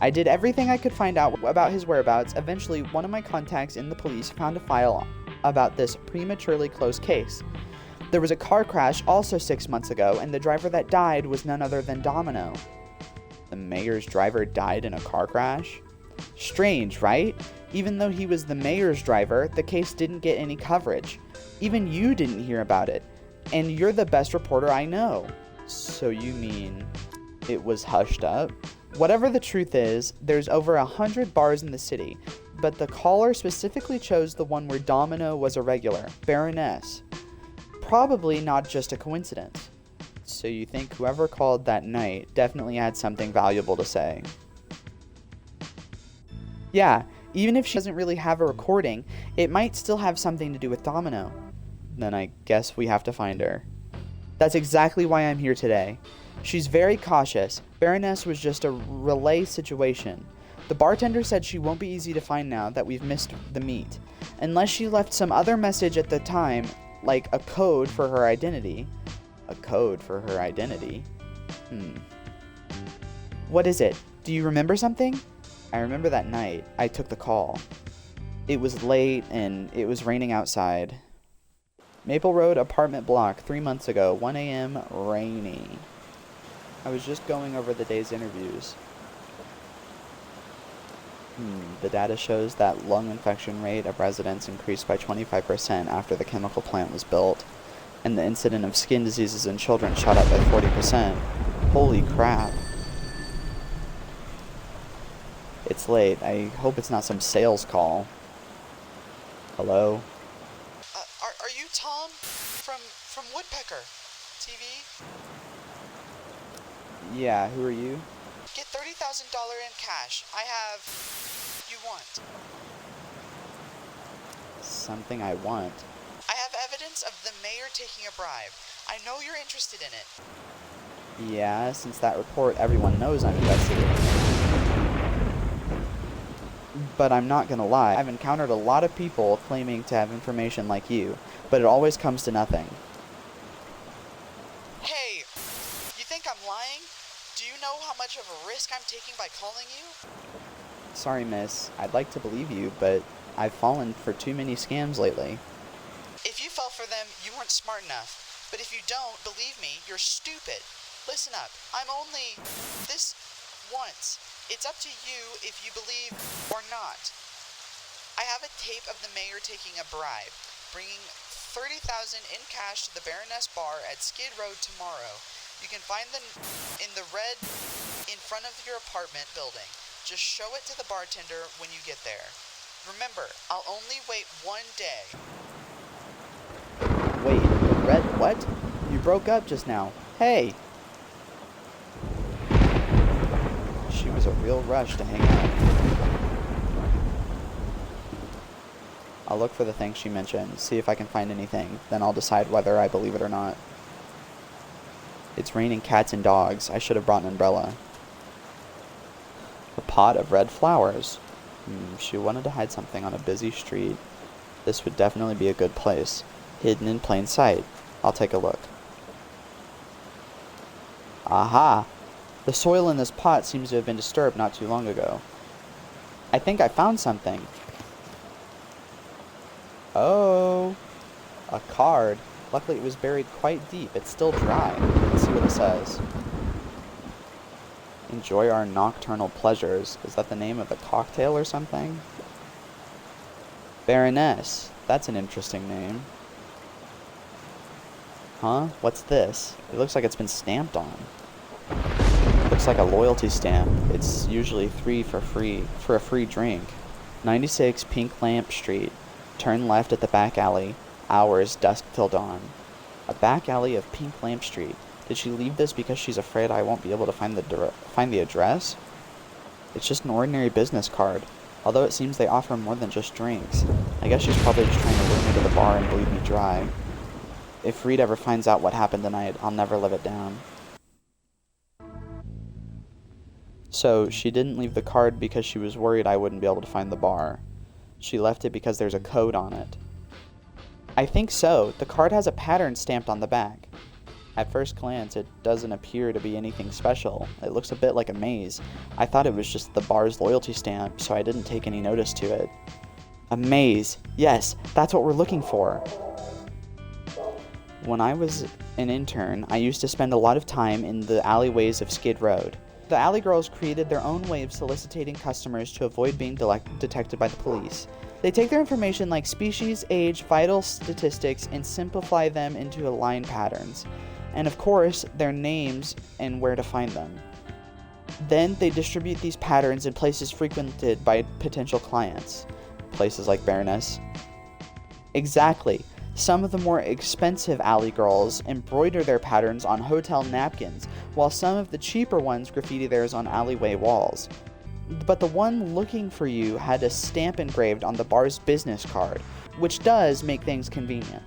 I did everything I could find out about his whereabouts. Eventually, one of my contacts in the police found a file about this prematurely closed case. There was a car crash also 6 months ago, and the driver that died was none other than Domino. The mayor's driver died in a car crash? Strange, right? Even though he was the mayor's driver, the case didn't get any coverage. Even you didn't hear about it. And you're the best reporter I know. So you mean it was hushed up? Whatever the truth is, there's over 100 bars in the city, but the caller specifically chose the one where Domino was a regular, Baroness. Probably not just a coincidence. So you think whoever called that night definitely had something valuable to say? Yeah, even if she doesn't really have a recording, it might still have something to do with Domino. Then I guess we have to find her. That's exactly why I'm here today. She's very cautious. Baroness was just a relay situation. The bartender said she won't be easy to find now that we've missed the meet. Unless she left some other message at the time, like a code for her identity. A code for her identity? What is it? Do you remember something? I remember that night I took the call. It was late and it was raining outside. Maple Road apartment block 3 months ago, 1 a.m. rainy. I was just going over the day's interviews. The data shows that lung infection rate of residents increased by 25% after the chemical plant was built, and the incidence of skin diseases in children shot up by 40%. Holy crap. It's late. I hope it's not some sales call. Hello? Are you Tom? From Woodpecker TV? Yeah, who are you? Get $30,000 in cash. I have... You want. Something I want. I have evidence of the mayor taking a bribe. I know you're interested in it. Yeah, since that report, everyone knows I'm investigating. But I'm not gonna lie, I've encountered a lot of people claiming to have information like you, but it always comes to nothing. Hey, you think I'm lying? Do you know how much of a risk I'm taking by calling you? Sorry, miss. I'd like to believe you, but I've fallen for too many scams lately. If you fell for them, you weren't smart enough. But if you don't, believe me, you're stupid. Listen up. I'm only... this once. It's up to you if you believe or not. I have a tape of the mayor taking a bribe, bringing $30,000 in cash to the Baroness bar at Skid Road tomorrow. You can find them in the red in front of your apartment building. Just show it to the bartender when you get there. Remember, I'll only wait 1 day. Wait, red what? You broke up just now. Hey! She was a real rush to hang out. I'll look for the things she mentioned, see if I can find anything, then I'll decide whether I believe it or not. It's raining cats and dogs. I should have brought an umbrella. A pot of red flowers. She wanted to hide something on a busy street. This would definitely be a good place. Hidden in plain sight. I'll take a look. Aha! The soil in this pot seems to have been disturbed not too long ago. I think I found something. Oh! A card. Luckily it was buried quite deep. It's still dry. Let's see what it says. Enjoy our nocturnal pleasures. Is that the name of the cocktail or something? Baroness. That's an interesting name. Huh? What's this? It looks like it's been stamped on. Looks like a loyalty stamp. It's usually 3 for a free drink. 96 Pink Lamp Street. Turn left at the back alley. Hours dusk till dawn. A back alley of Pink Lamp Street. Did she leave this because she's afraid I won't be able to find the address? It's just an ordinary business card. Although it seems they offer more than just drinks. I guess she's probably just trying to lure me to the bar and bleed me dry. If Reed ever finds out what happened tonight, I'll never live it down. So, she didn't leave the card because she was worried I wouldn't be able to find the bar. She left it because there's a code on it. I think so. The card has a pattern stamped on the back. At first glance, it doesn't appear to be anything special. It looks a bit like a maze. I thought it was just the bar's loyalty stamp, so I didn't take any notice to it. A maze. Yes, that's what we're looking for. When I was an intern, I used to spend a lot of time in the alleyways of Skid Road. The alley girls created their own way of soliciting customers to avoid being detected by the police. They take their information like species, age, vital statistics, and simplify them into line patterns. And of course, their names and where to find them. Then they distribute these patterns in places frequented by potential clients. Places like Baroness. Exactly. Some of the more expensive alley girls embroider their patterns on hotel napkins, while some of the cheaper ones graffiti theirs on alleyway walls. But the one looking for you had a stamp engraved on the bar's business card, which does make things convenient.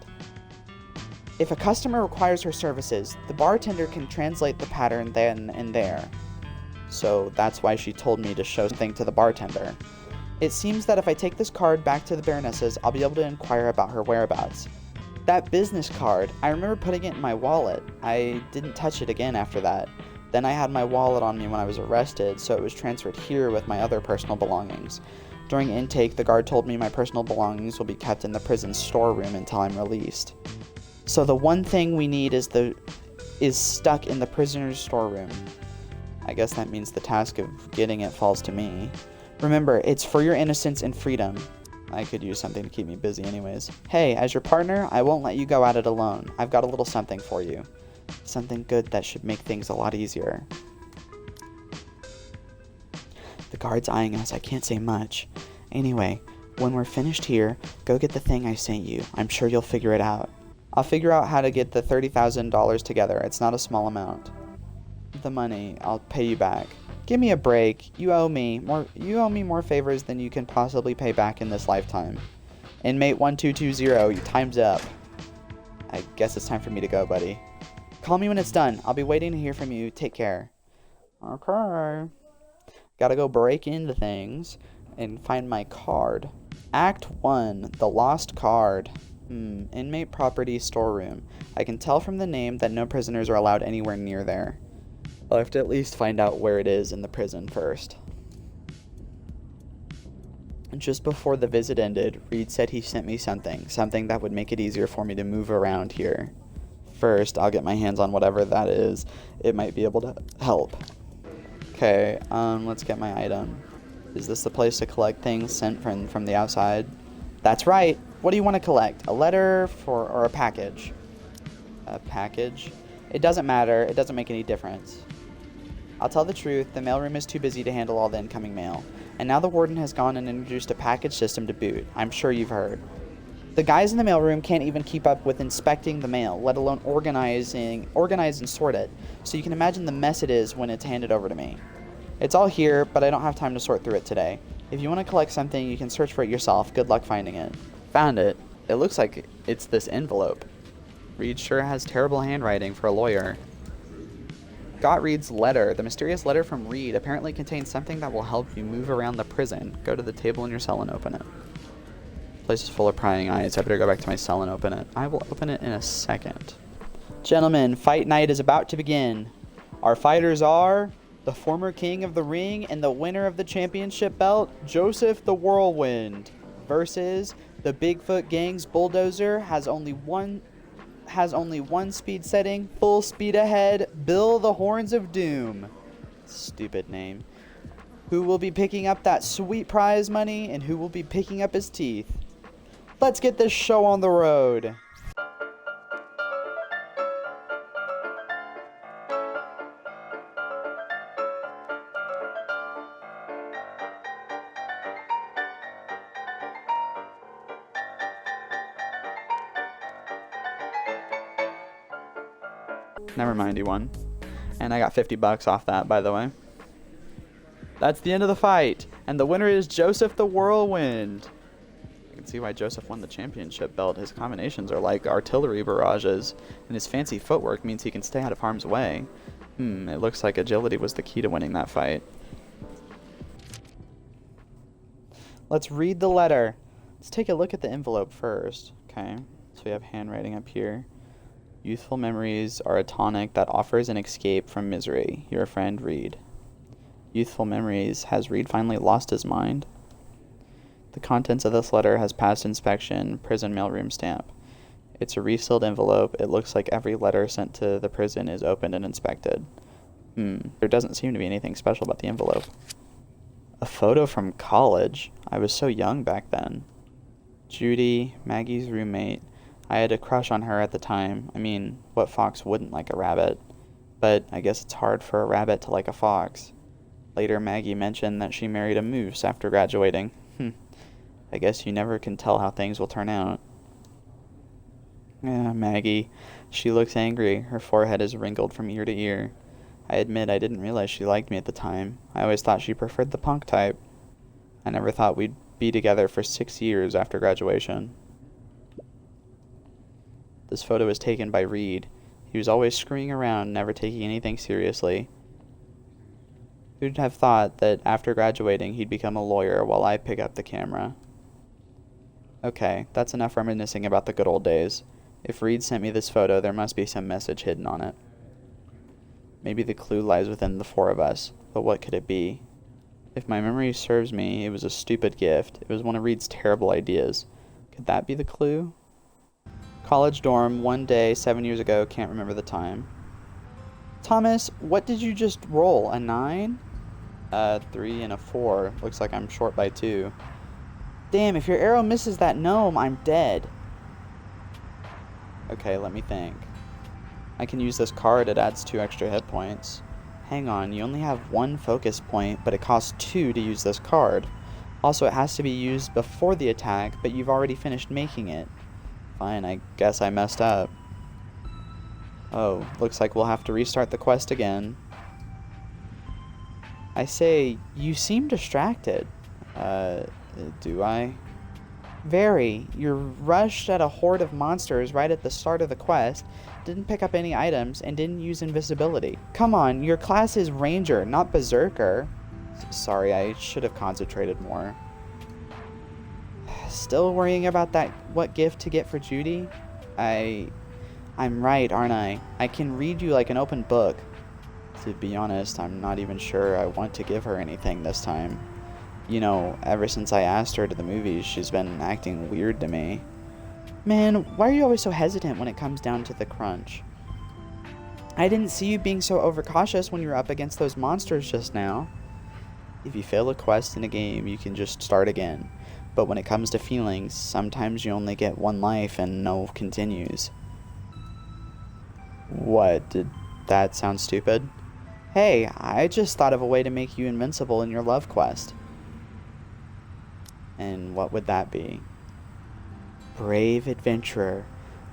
If a customer requires her services, the bartender can translate the pattern then and there. So that's why she told me to show something to the bartender. It seems that if I take this card back to the Baroness's, I'll be able to inquire about her whereabouts. That business card, I remember putting it in my wallet. I didn't touch it again after that. Then I had my wallet on me when I was arrested, so it was transferred here with my other personal belongings. During intake, the guard told me my personal belongings will be kept in the prison storeroom until I'm released. So the one thing we need is stuck in the prisoner's storeroom. I guess that means the task of getting it falls to me. Remember, it's for your innocence and freedom. I could use something to keep me busy anyways. Hey, as your partner, I won't let you go at it alone. I've got a little something for you. Something good that should make things a lot easier. The guard's eyeing us. I can't say much. Anyway, when we're finished here, go get the thing I sent you. I'm sure you'll figure it out. I'll figure out how to get the $30,000 together. It's not a small amount. The money, I'll pay you back. Give me a break. You owe me more favors than you can possibly pay back in this lifetime. Inmate 1220, your time's up. I guess it's time for me to go, buddy. Call me when it's done. I'll be waiting to hear from you. Take care. Okay. Gotta go break into things and find my card. Act 1, The Lost Card. Inmate property storeroom. I can tell from the name that no prisoners are allowed anywhere near there. I'll have to at least find out where it is in the prison first. Just before the visit ended, Reed said he sent me something that would make it easier for me to move around here. First, I'll get my hands on whatever that is. It might be able to help. Okay, let's get my item. Is this the place to collect things sent from the outside? That's right. What do you want to collect? A letter or a package? A package? It doesn't matter. It doesn't make any difference. I'll tell the truth, the mailroom is too busy to handle all the incoming mail. And now the warden has gone and introduced a package system to boot. I'm sure you've heard. The guys in the mailroom can't even keep up with inspecting the mail, let alone organize and sort it. So you can imagine the mess it is when it's handed over to me. It's all here, but I don't have time to sort through it today. If you want to collect something, you can search for it yourself. Good luck finding it. Found it. It looks like it's this envelope. Reed sure has terrible handwriting for a lawyer. Got Reed's letter. The mysterious letter from Reed apparently contains something that will help you move around the prison. Go to the table in your cell and open it. The place is full of prying eyes. I better go back to my cell and open it. I will open it in a second. Gentlemen, fight night is about to begin. Our fighters are the former king of the ring and the winner of the championship belt, Joseph the Whirlwind, versus the Bigfoot Gang's Bulldozer has only one speed setting, full speed ahead, Bill the Horns of Doom. Stupid name. Who will be picking up that sweet prize money and who will be picking up his teeth? Let's get this show on the road. Never mind, he won. And I got $50 off that, by the way. That's the end of the fight. And the winner is Joseph the Whirlwind. You can see why Joseph won the championship belt. His combinations are like artillery barrages, and his fancy footwork means he can stay out of harm's way. It looks like agility was the key to winning that fight. Let's read the letter. Let's take a look at the envelope first. Okay, so we have handwriting up here. Youthful memories are a tonic that offers an escape from misery. Your friend, Reed. Youthful memories. Has Reed finally lost his mind? The contents of this letter has passed inspection. Prison mailroom stamp. It's a resealed envelope. It looks like every letter sent to the prison is opened and inspected. There doesn't seem to be anything special about the envelope. A photo from college. I was so young back then. Judy, Maggie's roommate. I had a crush on her at the time. I mean, what fox wouldn't like a rabbit? But I guess it's hard for a rabbit to like a fox. Later, Maggie mentioned that she married a moose after graduating. I guess you never can tell how things will turn out. Maggie. She looks angry. Her forehead is wrinkled from ear to ear. I admit I didn't realize she liked me at the time. I always thought she preferred the punk type. I never thought we'd be together for 6 years after graduation. This photo was taken by Reed. He was always screwing around, never taking anything seriously. Who'd have thought that after graduating he'd become a lawyer while I pick up the camera? Okay, that's enough reminiscing about the good old days. If Reed sent me this photo, there must be some message hidden on it. Maybe the clue lies within the four of us, but what could it be? If my memory serves me, it was a stupid gift. It was one of Reed's terrible ideas. Could that be the clue? College dorm, one day, 7 years ago, can't remember the time. Thomas, what did you just roll? A 9? 3 and a 4. Looks like I'm short by 2. Damn, if your arrow misses that gnome, I'm dead. Okay, let me think. I can use this card, it adds 2 extra hit points. Hang on, you only have 1 focus point, but it costs 2 to use this card. Also, it has to be used before the attack, but you've already finished making it. Fine, I guess I messed up. Oh, looks like we'll have to restart the quest again. I say, you seem distracted. Do I? Very. You're rushed at a horde of monsters right at the start of the quest, didn't pick up any items, and didn't use invisibility. Come on, your class is Ranger, not Berserker. Sorry, I should have concentrated more. Still worrying about what gift to get for Judy? I'm right, aren't I? I can read you like an open book. To be honest, I'm not even sure I want to give her anything this time. You know, ever since I asked her to the movies, she's been acting weird to me. Man, why are you always so hesitant when it comes down to the crunch? I didn't see you being so overcautious when you were up against those monsters just now. If you fail a quest in a game, you can just start again. But when it comes to feelings, sometimes you only get 1 life and no continues. What? Did that sound stupid? Hey, I just thought of a way to make you invincible in your love quest. And what would that be? Brave adventurer,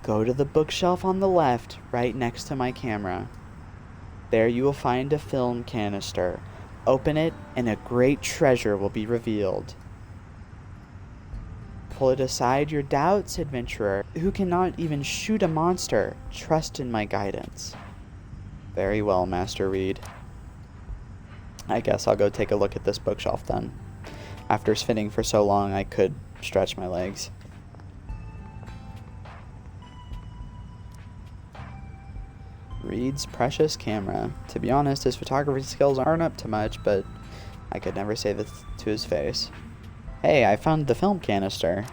go to the bookshelf on the left, right next to my camera. There you will find a film canister. Open it, and a great treasure will be revealed. Put aside your doubts, adventurer, who cannot even shoot a monster. Trust in my guidance. Very well, Master Reed. I guess I'll go take a look at this bookshelf then. After spinning for so long, I could stretch my legs. Reed's precious camera. To be honest, his photography skills aren't up to much, but I could never say that to his face. Hey, I found the film canister.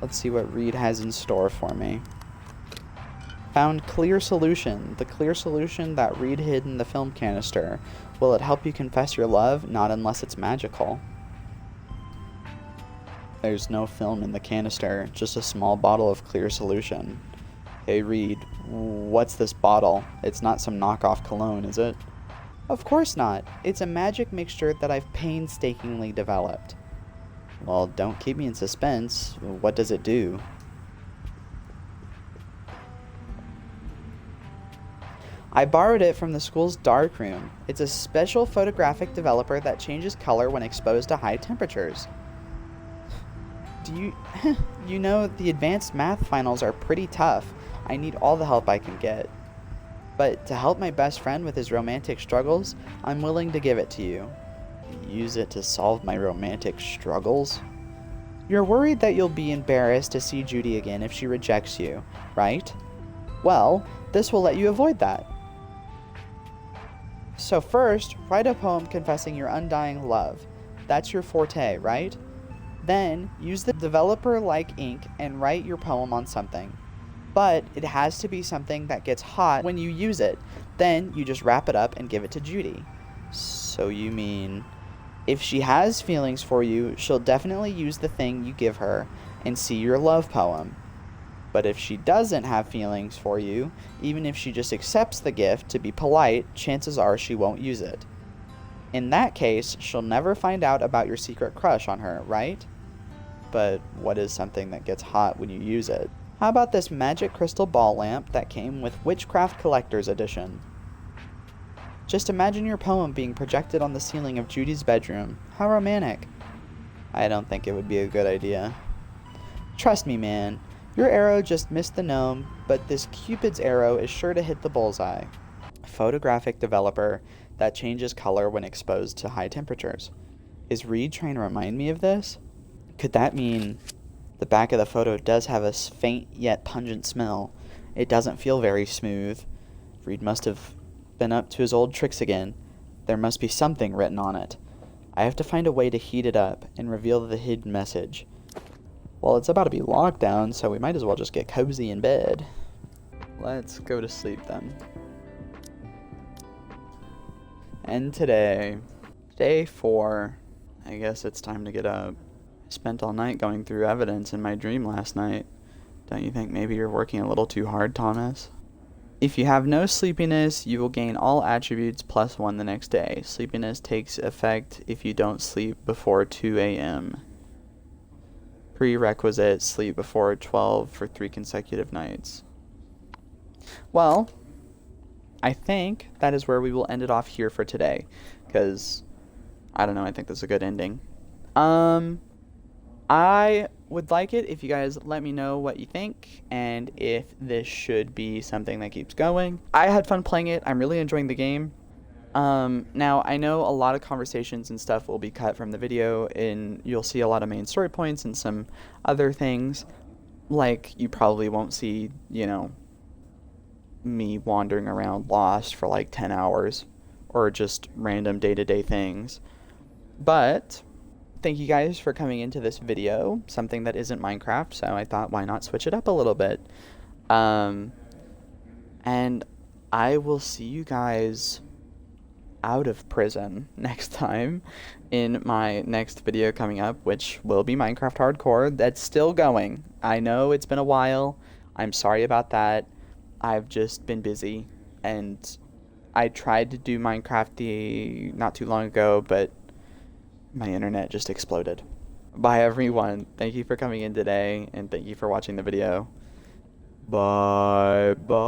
Let's see what Reed has in store for me. Found clear solution. The clear solution that Reed hid in the film canister. Will it help you confess your love? Not unless it's magical. There's no film in the canister, just a small bottle of clear solution. Hey Reed, what's this bottle? It's not some knockoff cologne, is it? Of course not. It's a magic mixture that I've painstakingly developed. Well, don't keep me in suspense. What does it do? I borrowed it from the school's darkroom. It's a special photographic developer that changes color when exposed to high temperatures. Do you... You know, the advanced math finals are pretty tough. I need all the help I can get. But to help my best friend with his romantic struggles, I'm willing to give it to you. Use it to solve my romantic struggles? You're worried that you'll be embarrassed to see Judy again if she rejects you, right? Well, this will let you avoid that. So first, write a poem confessing your undying love. That's your forte, right? Then, use the developer-like ink and write your poem on something. But it has to be something that gets hot when you use it. Then, you just wrap it up and give it to Judy. So you mean, if she has feelings for you, she'll definitely use the thing you give her and see your love poem. But if she doesn't have feelings for you, even if she just accepts the gift to be polite, chances are she won't use it. In that case, she'll never find out about your secret crush on her, right? But what is something that gets hot when you use it? How about this magic crystal ball lamp that came with Witchcraft Collector's Edition? Just imagine your poem being projected on the ceiling of Judy's bedroom. How romantic. I don't think it would be a good idea. Trust me, man. Your arrow just missed the gnome, but this Cupid's arrow is sure to hit the bullseye. Photographic developer that changes color when exposed to high temperatures. Is Reed trying to remind me of this? Could that mean the back of the photo does have a faint yet pungent smell? It doesn't feel very smooth. Reed must have been up to his old tricks again. There must be something written on it. I have to find a way to heat it up and reveal the hidden message. Well, it's about to be lockdown, so we might as well just get cozy in bed. Let's go to sleep then. And today, day 4, I guess it's time to get up. I spent all night going through evidence in my dream last night. Don't you think maybe you're working a little too hard, Thomas? If you have no sleepiness, you will gain all attributes +1 the next day. Sleepiness takes effect if you don't sleep before 2 a.m. Prerequisite, sleep before 12 for 3 consecutive nights. Well, I think that is where we will end it off here for today, because, I don't know, I think that's a good ending. I would like it if you guys let me know what you think, and if this should be something that keeps going. I had fun playing it. I'm really enjoying the game. Now, I know a lot of conversations and stuff will be cut from the video, and you'll see a lot of main story points and some other things. Like, you probably won't see, you know, me wandering around lost for like 10 hours, or just random day-to-day things. But thank you guys for coming into this video, something that isn't Minecraft, so I thought why not switch it up a little bit. And I will see you guys out of prison next time in my next video coming up, which will be Minecraft Hardcore. That's still going. I know it's been a while. I'm sorry about that. I've just been busy, and I tried to do Minecraft not too long ago, but my internet just exploded. Bye everyone. Thank you for coming in today, and thank you for watching the video. Bye bye.